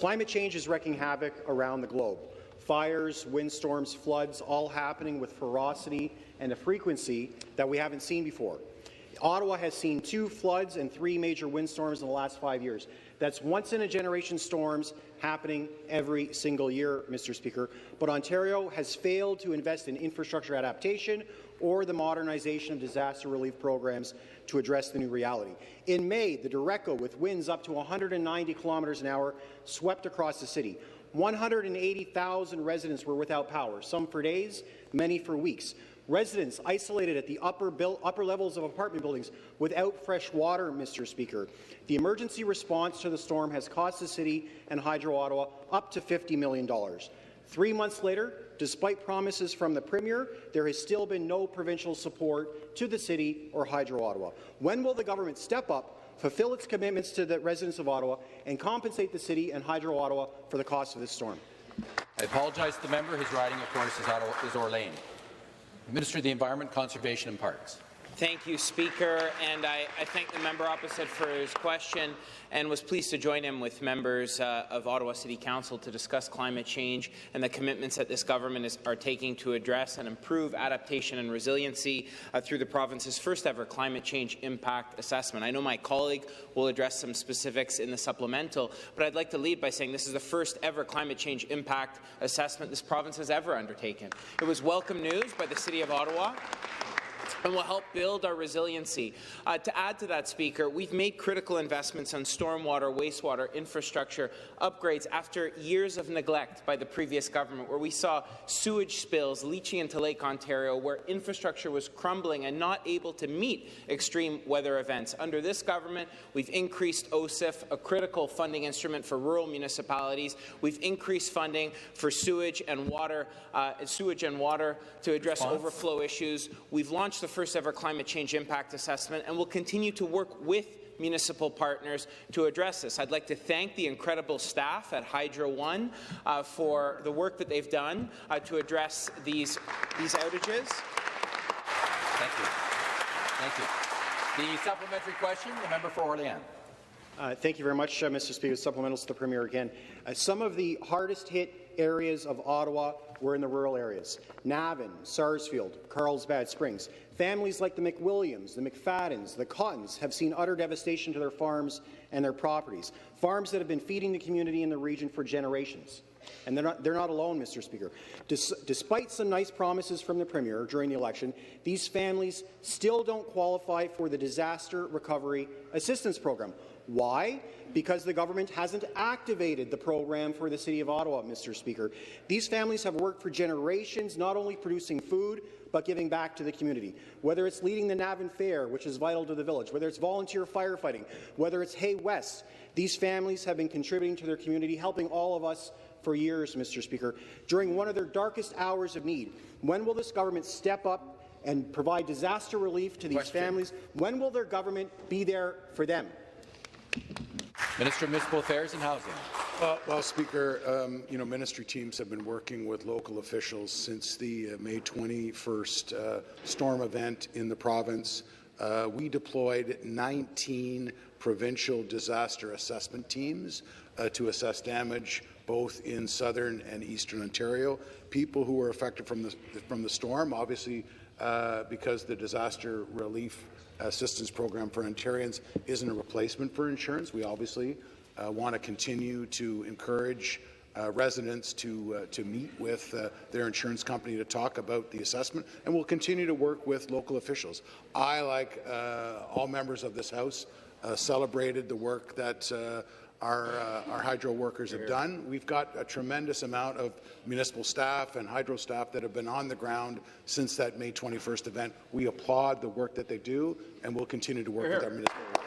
Climate change is wreaking havoc around the globe. Fires, windstorms, floods, all happening with ferocity and a frequency that we haven't seen before. Ottawa has seen 2 floods and 3 major windstorms in the last 5 years. That's once-in-a-generation storms happening every single year, Mr. Speaker. But Ontario has failed to invest in infrastructure adaptation or the modernization of disaster relief programs to address the new reality. In May, the Derecho, with winds up to 190 kilometres an hour, swept across the city. 180,000 residents were without power, some for days, many for weeks. Residents isolated at the upper levels of apartment buildings without fresh water, Mr. Speaker. The emergency response to the storm has cost the City and Hydro Ottawa up to $50 million. 3 months later, despite promises from the Premier, there has still been no provincial support to the City or Hydro Ottawa. When will the government step up, fulfill its commitments to the residents of Ottawa, and compensate the City and Hydro Ottawa for the cost of this storm? I apologize to the member. His riding, of course, is Orlean. Minister of the Environment, Conservation and Parks. Thank you, Speaker, and I thank the member opposite for his question and was pleased to join him with members of Ottawa City Council to discuss climate change and the commitments that this government are taking to address and improve adaptation and resiliency through the province's first-ever climate change impact assessment. I know my colleague will address some specifics in the supplemental, but I'd like to lead by saying this is the first-ever climate change impact assessment this province has ever undertaken. It was welcome news by the City of Ottawa and will help build our resiliency. To add to that, Speaker, we've made critical investments on stormwater, wastewater, infrastructure upgrades after years of neglect by the previous government, where we saw sewage spills leaching into Lake Ontario, where infrastructure was crumbling and not able to meet extreme weather events. Under this government, we've increased OSIF, a critical funding instrument for rural municipalities. We've increased funding for sewage and water to address overflow issues. We've launched the first-ever climate change impact assessment, and will continue to work with municipal partners to address this. I'd like to thank the incredible staff at Hydro One for the work that they've done to address these outages. Thank you. Thank you. The supplementary question, the member for Orleans. Thank you very much, Mr. Speaker. Supplementals to the Premier again. Some of the hardest-hit areas of Ottawa were in the rural areas. Navan, Sarsfield, Carlsbad Springs. Families like the McWilliams, the McFaddens, the Cottons have seen utter devastation to their farms and their properties. Farms that have been feeding the community in the region for generations. And they're not alone, Mr. Speaker. Despite some nice promises from the Premier during the election, these families still don't qualify for the Disaster Recovery Assistance Program. Why? Because the government hasn't activated the program for the City of Ottawa, Mr. Speaker. These families have worked for generations, not only producing food, but giving back to the community. Whether it's leading the Navan Fair, which is vital to the village, whether it's volunteer firefighting, whether it's Hay West, these families have been contributing to their community, helping all of us for years, Mr. Speaker, during one of their darkest hours of need. When will this government step up and provide disaster relief to these families? When will their government be there for them? Minister of Municipal Affairs and Housing. Well, Speaker, ministry teams have been working with local officials since the May 21st storm event in the province. We deployed 19 provincial disaster assessment teams to assess damage both in southern and eastern Ontario. People who were affected from the storm, obviously, because the disaster relief assistance program for Ontarians isn't a replacement for insurance. We obviously want to continue to encourage residents to meet with their insurance company to talk about the assessment, and we'll continue to work with local officials. I, like all members of this House, celebrated the work that our hydro workers have done. We've got a tremendous amount of municipal staff and hydro staff that have been on the ground since that May 21st event. We applaud the work that they do, and we'll continue to work with our municipal